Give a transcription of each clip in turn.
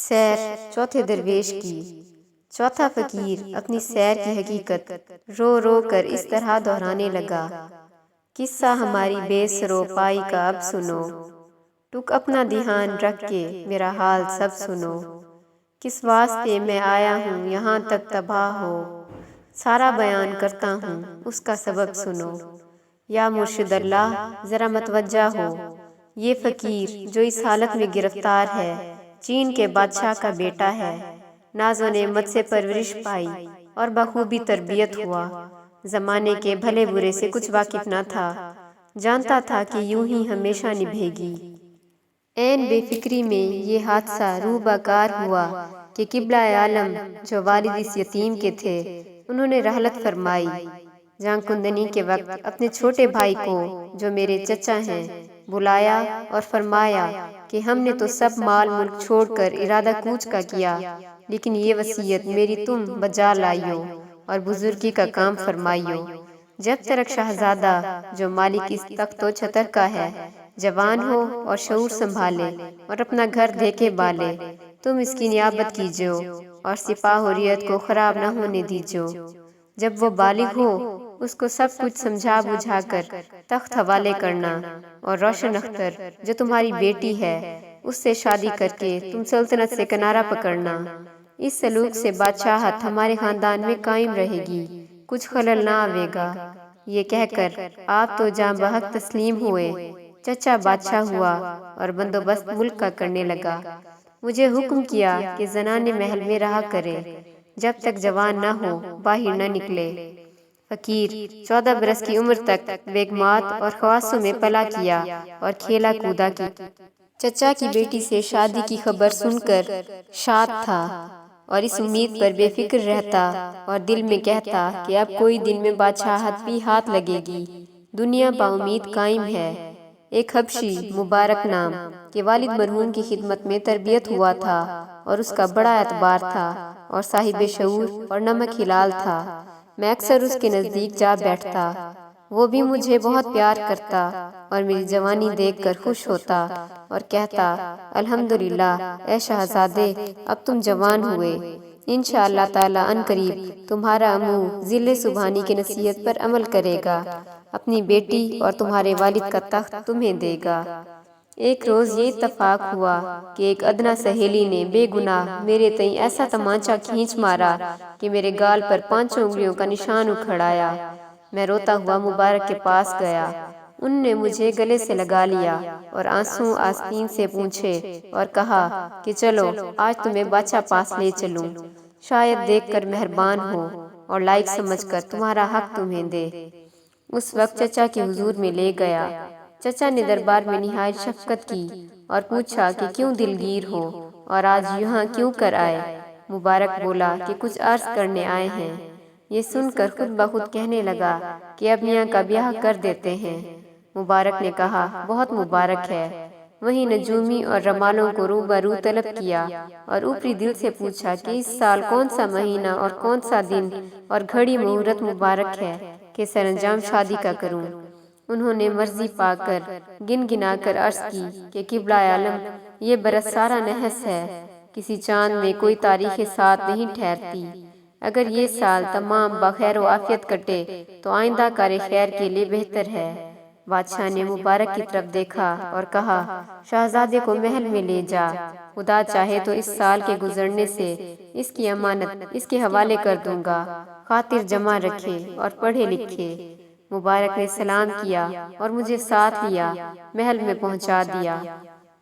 سیر چوتھے درویش کی۔ چوتھا فقیر اپنی سیر کی حقیقت رو رو کر اس طرح دہرانے لگا۔ قصہ ہماری بے سرو پائی کا اب سنو، ٹک اپنا دھیان رکھ کے میرا حال سب سنو۔ کس واسطے میں آیا ہوں یہاں تک تباہ ہو، سارا بیان کرتا ہوں اس کا سبب سنو۔ یا مرشد اللہ ذرا متوجہ ہو، یہ فقیر جو اس حالت میں گرفتار ہے چین کے بادشاہ کا بیٹا ہے۔ ناز و نعمت سے پرورش پائی اور بخوبی تربیت ہوا، زمانے کے بھلے برے سے کچھ واقف نہ تھا، جانتا تھا کہ یوں ہی ہمیشہ نبھے گی۔ عین بے فکری میں یہ حادثہ روح بکار ہوا کہ قبلہ عالم جو والد اس یتیم کے تھے انہوں نے رحلت فرمائی۔ جان کندنی کے وقت اپنے چھوٹے بھائی کو جو میرے چچا ہیں بلایا اور فرمایا کہ ہم نے تو سب مال ملک چھوڑ کر ارادہ کوچ کا کیا، لیکن یہ وصیت میری تم بجا لائیو اور بزرگی کا کام فرمائیو۔ جب تک شہزادہ جو مالک اس تخت و چھتر کا ہے جوان ہو اور شعور سنبھالے اور اپنا گھر دیکھے بالے، تم اس کی نیابت کیجو اور سپاہ و ریت کو خراب نہ ہونے دیجو۔ جب وہ بالغ ہو اس کو سب کچھ سمجھا بجھا کر تخت حوالے کرنا، اور روشن اختر جو تمہاری بیٹی ہے اس سے شادی کر کے تم سلطنت سے کنارہ پکڑنا۔ اس سلوک سے بادشاہت ہمارے خاندان میں قائم رہے گی، کچھ خلل نہ آئے گا۔ یہ کہہ کر آپ تو جاں بحق تسلیم ہوئے۔ چچا بادشاہ ہوا اور بندوبست ملک کا کرنے لگا۔ مجھے حکم کیا کہ زنانے محل میں رہا کرے، جب تک جوان نہ ہو باہر نہ نکلے۔ فقیر 14 برس کی عمر تک بیگمات اور خواصوں میں پلا کیا اور کھیلا کودا کی۔ چچا کی بیٹی سے شادی کی خبر سن کر شاد تھا اور اس امید پر بے فکر رہتا اور دل میں کہتا کہ اب کوئی دن میں بادشاہت بھی ہاتھ لگے گی، دنیا با امید قائم ہے۔ ایک حبشی مبارک نام کے والد مرحوم کی خدمت میں تربیت ہوا تھا اور اس کا بڑا اعتبار تھا اور صاحب شعور اور نمک حلال تھا۔ میں اکثر اس کے نزدیک جا بیٹھتا، وہ بھی مجھے بہت پیار کرتا اور میری جوانی دیکھ کر خوش ہوتا اور کہتا الحمدللہ اے شہزادے اب تم جوان ہوئے، انشاءاللہ تعالی عنقریب قریب تمہارا امو ذل سبحانی کی نصیحت پر عمل کرے گا، اپنی بیٹی اور تمہارے والد کا تخت تمہیں دے گا۔ ایک روز یہ اتفاق ہوا کہ ایک ادنا سہیلی نے بے گناہ میرے تئیں ایسا تمانچہ کھینچ مارا کہ میرے گال پر 5 انگلیوں کا نشان اکھڑ آیا۔ میں روتا ہوا مبارک کے پاس گیا، ان نے مجھے گلے سے لگا لیا اور آنسو آستین سے پوچھے اور کہا کہ چلو آج تمہیں بادشاہ پاس لے چلوں، شاید دیکھ کر مہربان ہو اور لائق سمجھ کر تمہارا حق تمہیں دے۔ اس وقت چچا کے حضور میں لے گیا۔ چچا نے دربار میں نہایت شفقت کی اور پوچھا کہ کیوں دلگیر ہو اور آج یہاں کیوں کر آئے؟ مبارک بولا کہ کچھ عرض کرنے آئے ہیں۔ یہ سن کر خود بخود کہنے لگا کہ اب میاں کا بیاہ کر دیتے ہیں۔ مبارک نے کہا بہت مبارک ہے۔ وہیں نجومی اور رمالوں کو روبرو طلب کیا اور اوپری دل سے پوچھا کہ اس سال کون سا مہینہ اور کون سا دن اور گھڑی مہورت مبارک ہے کہ سر انجام شادی کا کروں۔ انہوں نے مرضی پا کر گن گنا کر عرض کی کہ قبلہ عالم یہ برس سارا نحس ہے، کسی چاند میں کوئی تاریخ سات نہیں ٹھہرتی۔ اگر یہ سال تمام بخیر و عافیت کٹے تو آئندہ کار خیر کے لیے بہتر ہے۔ بادشاہ نے مبارک کی طرف دیکھا اور کہا شہزادے کو محل میں لے جا، خدا چاہے تو اس سال کے گزرنے سے اس کی امانت اس کے حوالے کر دوں گا، خاطر جمع رکھے اور پڑھے لکھے۔ مبارک نے سلام کیا اور مجھے ساتھ لیا، محل میں پہنچا دیا۔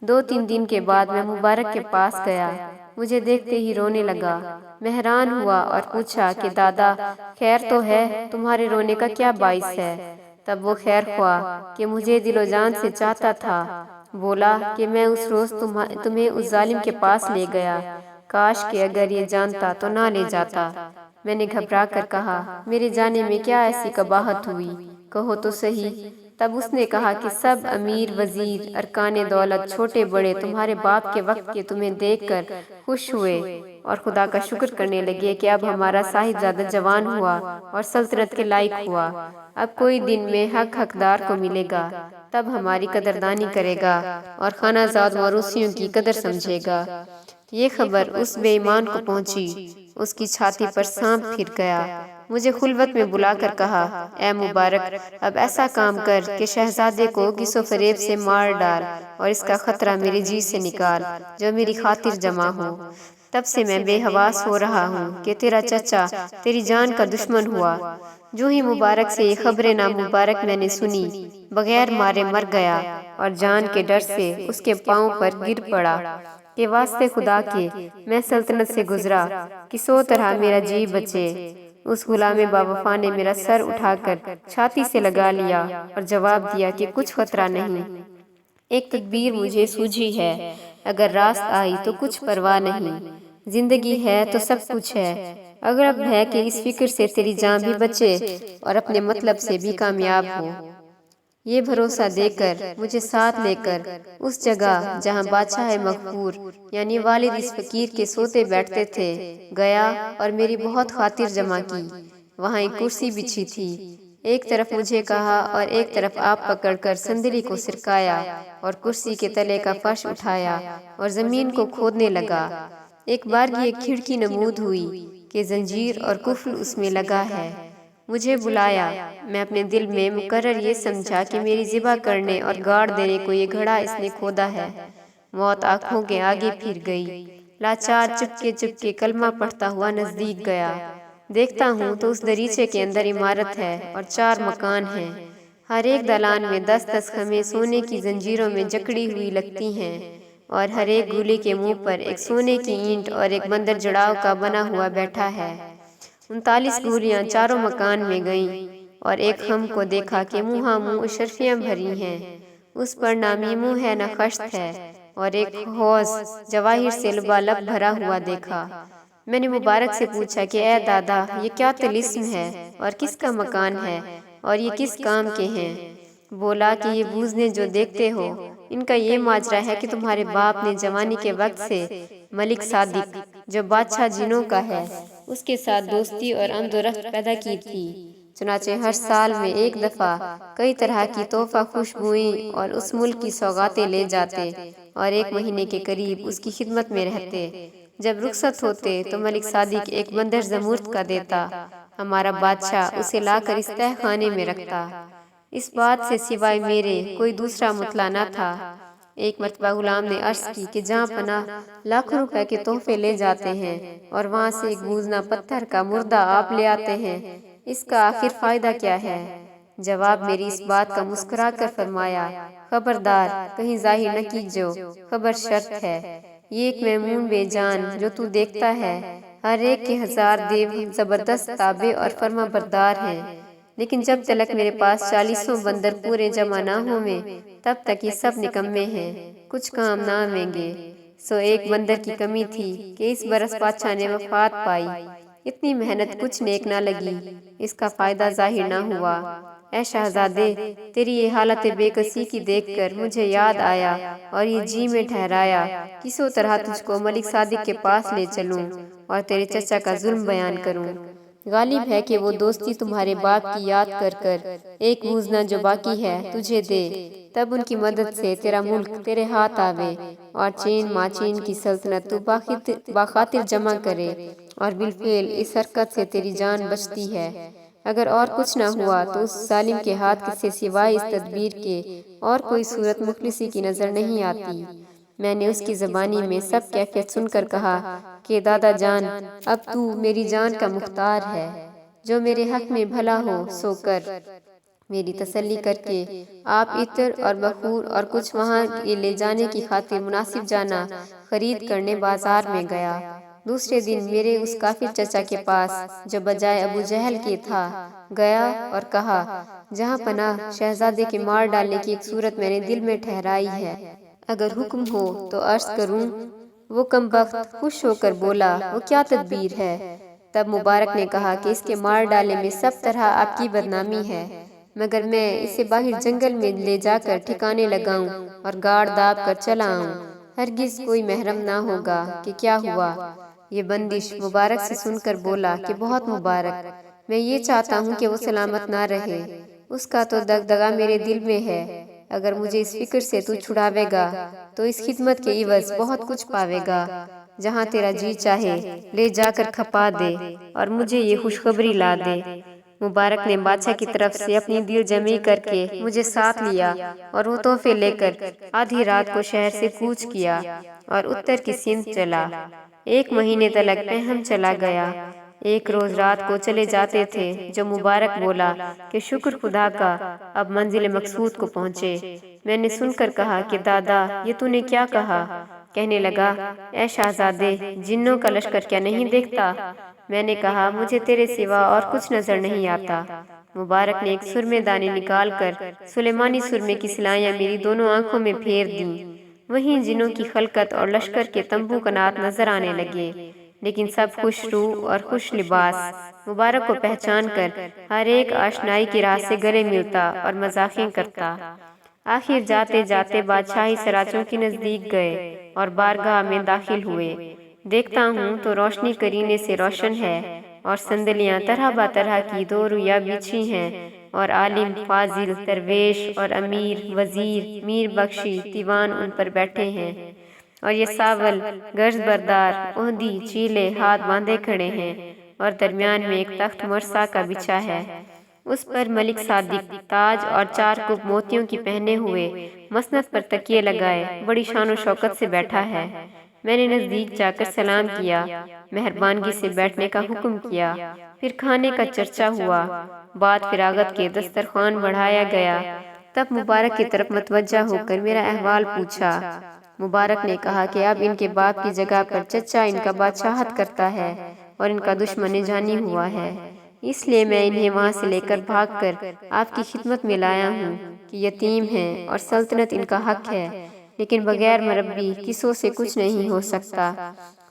2-3 دن کے بعد میں مبارک کے پاس گیا، مجھے دیکھتے ہی رونے لگا۔ میں حیران ہوا اور پوچھا کہ دادا خیر تو ہے، تمہارے رونے کا کیا باعث ہے؟ تب وہ خیر خواہ کہ مجھے دل و جان سے چاہتا تھا بولا کہ میں اس روز تمہیں اس ظالم کے پاس لے گیا، کاش کہ اگر یہ جانتا تو نہ لے جاتا۔ میں نے گھبرا کر کہا میرے جانے میں کیا ایسی قباحت ہوئی، کہو تو صحیح۔ تب اس نے کہا کہ سب امیر وزیر ارکان دولت چھوٹے بڑے تمہارے باپ کے وقت کے تمہیں دیکھ کر خوش ہوئے اور خدا کا شکر کرنے لگے کہ اب ہمارا صاحبزادہ جوان ہوا اور سلطنت کے لائق ہوا، اب کوئی دن میں حق حقدار کو ملے گا، تب ہماری قدردانی کرے گا اور خانہ زاد موروثیوں کی قدر سمجھے گا۔ یہ خبر اس بے ایمان کو پہنچی، اس کی چھاتی پر سانپ پھر گیا۔ مجھے خلوت میں بلا کر کہا، اے مبارک، اب ایسا کام کر کہ شہزادے کو گس و فریب سے مار ڈال اور اس کا خطرہ میرے جی سے نکال جو میری خاطر جمع ہو۔ تب سے میں بے حواس ہو رہا ہوں کہ تیرا چچا تیری جان کا دشمن ہوا۔ جو ہی مبارک سے یہ خبر نامبارک میں نے سنی، بغیر مارے مر گیا اور جان کے ڈر سے اس کے پاؤں پر گر پڑا کہ واسطے خدا کے میں سلطنت سے گزرا، کسو طرح میرا جی بچے۔ اس غلام باوفا نے میرا سر اٹھا کر چھاتی سے لگا لیا اور جواب دیا کہ کچھ خطرہ نہیں۔ ایک تدبیر مجھے سوجھی ہے، اگر راست آئی تو کچھ پرواہ نہیں، زندگی ہے تو سب کچھ ہے۔ اگر اب ہے کہ اس فکر سے تیری جان بھی بچے اور اپنے مطلب سے بھی کامیاب ہو۔ یہ بھروسہ دے کر مجھے ساتھ لے کر اس جگہ جہاں بادشاہ مغفور یعنی والد اس فقیر کے سوتے بیٹھتے تھے گیا اور میری بہت خاطر جمع کی۔ وہاں ایک کرسی بچھی تھی، ایک طرف مجھے کہا اور ایک طرف آپ پکڑ کر صندلی کو سرکایا اور کرسی کے تلے کا فرش اٹھایا اور زمین کو کھودنے لگا۔ ایک بار ایک کھڑکی نمود ہوئی کہ زنجیر اور قفل اس میں لگا ہے۔ مجھے بلایا، میں اپنے دل میں مقرر یہ سمجھا کہ میری ذبح کرنے اور گاڑ دینے کو یہ گھڑا اس نے کھودا ہے۔ موت آنکھوں کے آگے پھر گئی، لاچار چپکے چپکے کلمہ پڑھتا ہوا نزدیک گیا۔ دیکھتا ہوں تو اس دریچے کے اندر عمارت ہے اور 4 مکان ہیں۔ ہر ایک دالان میں 10 خمیں سونے کی زنجیروں میں جکڑی ہوئی لگتی ہیں اور ہر ایک گولے کے منہ پر ایک سونے کی اینٹ اور ایک بندر جڑاؤ کا بنا ہوا بیٹھا ہے۔ 39 گولیاں چاروں مکان میں گئیں اور ایک خم کو دیکھا کہ منہ اشرفیاں بھری ہیں، اس پر نہ میمو ہے نہ خشت ہے، اور ایک حوض جواہر سے لبالب بھرا ہوا دیکھا۔ میں نے مبارک سے پوچھا کہ اے دادا، یہ کیا طلسم ہے اور کس کا مکان ہے اور یہ کس کام کے ہیں؟ بولا کہ یہ بوزنے جو دیکھتے ہو، ان کا یہ ماجرا ہے کہ تمہارے باپ نے جوانی کے وقت سے ملک صادق جو بادشاہ جنوں کا ہے اس کے ساتھ دوستی اور عمد و رفت پیدا کی تھی۔ چنانچہ ہر سال میں ایک دفعہ کئی طرح کی تحفہ خوشبوئیں اور اس ملک کی سوغاتیں لے جاتے اور 1 مہینے کے قریب اس کی خدمت میں رہتے۔ جب رخصت ہوتے تو ملک صادق ایک بندر زمرد کا دیتا، ہمارا بادشاہ اسے لا کر اس تہہ خانے میں رکھتا۔ اس بات سے سوائے میرے کوئی دوسرا مطلع نہ تھا۔ ایک مرتبہ غلام نے عرض کی کہ جہاں پناہ لاکھوں روپے کے تحفے لے جاتے ہیں اور وہاں سے ایک بوزنا پتھر کا مردہ آپ لے آتے ہیں، اس کا آخر فائدہ کیا ہے؟ جواب میری اس بات کا مسکرا کر فرمایا، خبردار، کہیں ظاہر نہ کیجو، خبر شرط ہے۔ یہ ایک میمون بے جان جو تو دیکھتا ہے، ہر ایک کے 1000 دیو زبردست تابع اور فرما بردار ہیں، لیکن جب تلک میرے پاس 40 بندر پورے جمع نہ ہوئے تب تک یہ سب نکمے ہیں، کچھ کام نہ آئیں گے۔ سو ایک بندر کی کمی تھی کہ اس برس بادشاہ نے وفات پائی، اتنی محنت کچھ نیک نہ لگی، اس کا فائدہ ظاہر نہ ہوا۔ اے شہزادے، تیری یہ حالت بے کسی کی دیکھ کر مجھے یاد آیا اور یہ جی میں ٹھہرایا کسو طرح تجھ کو ملک صادق کے پاس لے چلوں اور تیرے چچا کا ظلم بیان کروں۔ غالب ہے کہ وہ دوستی تمہارے باپ کی یاد کر کر ایک موزنا جو باقی ہے تجھے دے، تب ان کی مدد سے تیرا ملک تیرے ہاتھ آوے اور چین ماچین کی سلطنت تو باخاطر جمع کرے، اور بالفعل اس حرکت سے تیری جان بچتی ہے۔ اگر اور کچھ نہ ہوا تو اس ظالم کے ہاتھ سے سوائے اس تدبیر کے اور کوئی صورت مخلصی کی نظر نہیں آتی۔ میں نے اس کی زبانی میں سب کیفیت سن کر کہا کہ دادا جان، اب تو میری جان کا مختار ہے، جو میرے حق میں بھلا ہو سو کر۔ میری تسلی کر کے آپ عطر اور بخور اور کچھ وہاں لے جانے کی خاطر مناسب جانا خرید کرنے بازار میں گیا۔ دوسرے دن میرے اس کافر چچا کے پاس جو بجائے ابو جہل کے تھا گیا اور کہا، جہاں پناہ شہزادے کے مار ڈالنے کی ایک صورت میں نے دل میں ٹھہرائی ہے، اگر حکم ہو تو عرض کروں؟ وہ کمبخت خوش ہو کر بولا، وہ کیا تدبیر ہے؟ تب مبارک نے کہا کہ اس کے مار ڈالنے میں سب طرح آپ کی بدنامی ہے، مگر میں اسے باہر جنگل میں لے جا کر ٹھکانے لگاؤں اور گاڑ داب کر چلا آؤں، ہرگز کوئی محرم نہ ہوگا کہ کیا ہوا۔ یہ بندش مبارک سے سن کر بولا کہ بہت مبارک، میں یہ چاہتا ہوں کہ وہ سلامت نہ رہے، اس کا تو دغدغہ میرے دل میں ہے، اگر مجھے اس فکر سے تو چھڑاوے گا تو اس خدمت کے عوض بہت کچھ پاوے گا۔ جہاں تیرا جی چاہے لے جا کر کھپا دے اور مجھے یہ خوشخبری لا دے۔ مبارک نے بادشاہ کی طرف سے اپنی دل جمعی کر کے مجھے ساتھ لیا اور وہ تحفے لے کر آدھی رات کو شہر سے کوچ کیا اور اتر کی سندھ چلا۔ 1 مہینے تلک پہم چلا گیا۔ ایک روز رات کو چلے جاتے تھے جو مبارک بولا کہ شکر خدا کا اب منزل مقصود کو پہنچے۔ میں نے سن کر کہا کہ دادا یہ تو نے کیا کہا؟ کہنے لگا اے شہزادے جنوں کا لشکر کیا نہیں دیکھتا؟ میں نے کہا مجھے تیرے سوا اور کچھ نظر نہیں آتا۔ مبارک نے ایک سرمے دانی نکال کر سلیمانی سرمے کی سلائیاں میری دونوں آنکھوں میں پھیر دیں۔ وہیں جنوں کی خلقت اور لشکر کے تمبو کنات نظر آنے لگے، لیکن سب خوش رو اور خوش لباس۔ مبارک کو پہچان کر ہر ایک آشنائی کی راہ سے گلے ملتا اور مذاقیں کرتا۔ آخر جاتے جاتے بادشاہی سراچوں کے نزدیک گئے اور بارگاہ میں داخل ہوئے۔ دیکھتا ہوں تو روشنی کرینے سے روشن ہے اور صندلیاں طرح بطرح کی 2 رویہ بچھی ہیں اور عالم، فاضل، درویش اور امیر، وزیر، میر بخشی، دیوان ان پر بیٹھے ہیں اور یہ ساول گرز بردار عہدی چیلے ہاتھ باندھے کھڑے ہیں اور درمیان میں ایک تخت مرصع کا بچھا ہے۔ اس پر ملک صادق تاج اور 4 کپ موتیوں کی پہنے ہوئے مسند پر تکیے لگائے بڑی شان و شوکت سے بیٹھا ہے۔ میں نے نزدیک جا کر سلام کیا، مہربانگی سے بیٹھنے کا حکم کیا، پھر کھانے کا چرچا ہوا۔ بعد فراغت کے دسترخوان بڑھایا گیا، تب مبارک کی طرف متوجہ ہو کر میرا احوال پوچھا۔ مبارک نے کہا کہ اب ان کے باپ کی جگہ پر چچا ان کا بادشاہت کرتا ہے اور ان کا دشمن جانی ہوا ہے، اس لیے میں انہیں وہاں سے لے کر بھاگ کر آپ کی خدمت میں لایا ہوں کہ یتیم ہیں اور سلطنت ان کا حق ہے، لیکن بغیر مربی کسوں سے کچھ نہیں ہو سکتا۔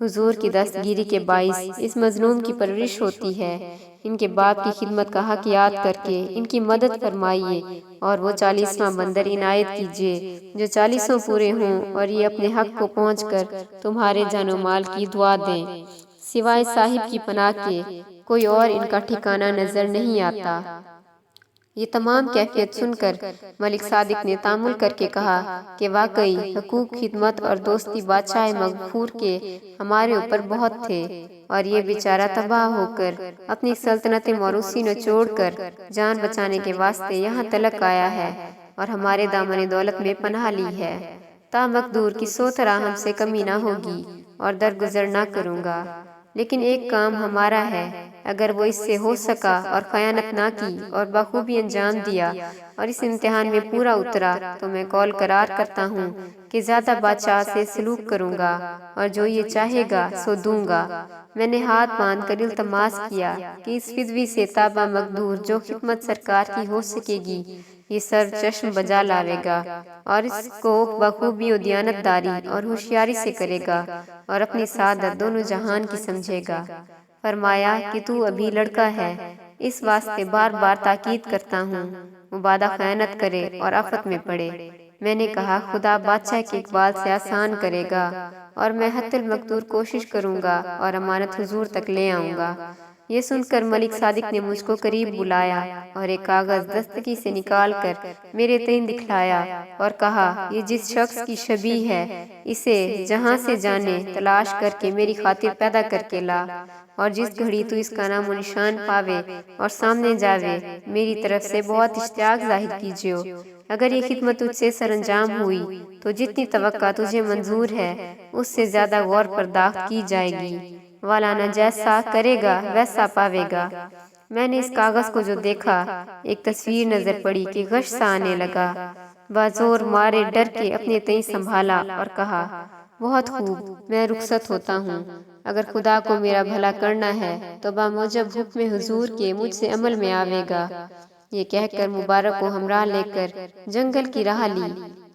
حضور کی دستگیری کے باعث اس مظلوم کی پرورش ہوتی ہے۔ ان کے باپ کی خدمت کا حق یاد کر کے ان کی مدد فرمائیے اور وہ 40واں بندر عنایت کیجیے جو 40 پورے ہوں اور یہ اپنے حق کو پہنچ کر تمہارے جان و مال کی دعا دیں۔ سوائے صاحب کی پناہ کے کوئی اور ان کا ٹھکانہ نظر نہیں آتا۔ یہ تمام کیفیت سن کر ملک صادق نے تامل کر کے کہا کہ واقعی حقوق، خدمت اور دوستی بادشاہ مغفور کے ہمارے اوپر بہت تھے اور یہ بیچارہ تباہ ہو کر اپنی سلطنت موروثی نچوڑ کر جان بچانے کے واسطے یہاں تلک آیا ہے اور ہمارے دامن دولت میں پناہ لی ہے۔ تا مقدور کی 100 طرح ہم سے کمی نہ ہوگی اور درگزر نہ کروں گا، لیکن ایک کام ہمارا ہے، اگر وہ اس سے ہو سکا اور خیانت نہ کی اور بخوبی انجام دیا اور اس امتحان میں پورا اترا تو میں قول قرار کرتا ہوں کہ زیادہ بادشاہ سے سلوک کروں گا اور جو یہ چاہے گا سو دوں گا۔ میں نے ہاتھ باندھ کر التماس کیا کہ اس فدوی سے تابہ مقدور جو خدمت سرکار کی ہو سکے گی یہ سر چشم بجا لاوے گا اور اس کو بخوبی و دیانت داری اور ہوشیاری سے کرے گا اور اپنی سعادت دونوں جہان کی سمجھے گا۔ فرمایا کہ تو ابھی لڑکا ہے، اس واسطے بار بار تاکید کرتا ہوں مبادا خیانت کرے اور آفت میں پڑے۔ میں نے کہا خدا بادشاہ کے اقبال سے آسان کرے گا اور میں حتی المقدور کوشش کروں گا اور امانت حضور تک لے آؤں گا۔ یہ سن کر ملک صادق نے مجھ کو قریب بلایا اور ایک کاغذ دستکی سے نکال کر میرے تئیں دکھلایا اور کہا یہ جس شخص کی شبیہ ہے اسے جہاں سے جانے تلاش کر کے میری خاطر پیدا کر کے لا، اور جس گھڑی تو اس کا نام و نشان پاوے اور سامنے جاوے میری طرف سے بہت اشتیاق ظاہر کیجیو۔ اگر یہ خدمت تجھ سے سر انجام ہوئی تو جتنی توقع تجھے منظور ہے اس سے زیادہ غور پرداخت کی جائے گی، والانا جیسا کرے گا ویسا پاوے گا۔ میں نے اس کاغذ کو جو دیکھا ایک تصویر نظر پڑی کہ غش سا آنے لگا، بازور مارے ڈر کے اپنے تئیں سنبھالا اور کہا بہت خوب، میں رخصت ہوتا ہوں۔ اگر خدا کو میرا بھلا کرنا ہے تو باموجب حکم حضور کے مجھ سے عمل میں آوے گا۔ یہ کہہ کر مبارک کو ہمراہ لے کر جنگل کی راہ لی،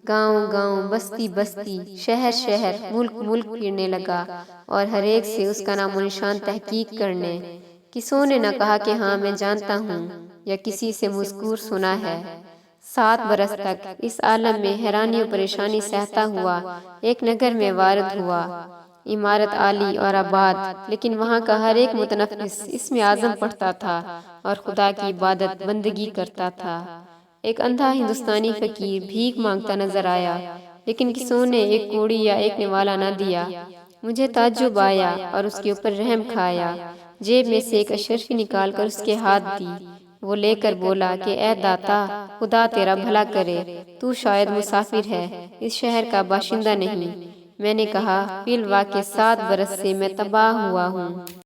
گاؤں گاؤں، بستی بستی، شہر شہر، ملک ملک پھرنے لگا اور ہر ایک سے اس کا نام و نشان تحقیق کرنے۔ کسوں نے نہ کہا کہ ہاں میں جانتا ہوں یا کسی سے مذکور سنا ہے۔ 7 برس تک اس عالم میں حیرانی و پریشانی سہتا ہوا ایک نگر میں وارد ہوا، عمارت عالی اور آباد، لیکن وہاں کا ہر ایک متنفس اس میں اعظم پڑھتا تھا اور خدا کی عبادت بندگی کرتا تھا۔ ایک اندھا ہندوستانی فقیر بھیک مانگتا نظر آیا، لیکن کسوں نے ایک کوڑی یا ایک نوالا نہ دیا۔ مجھے تعجب آیا اور اس کے اوپر رحم کھایا۔ جیب میں سے ایک اشرفی نکال کر اس کے ہاتھ دی۔ وہ لے کر بولا کہ اے داتا، خدا تیرا بھلا کرے، تو شاید مسافر ہے، اس شہر کا باشندہ نہیں۔ میں نے کہا، فی الواقع 7 برس سے میں تباہ ہوا ہوں۔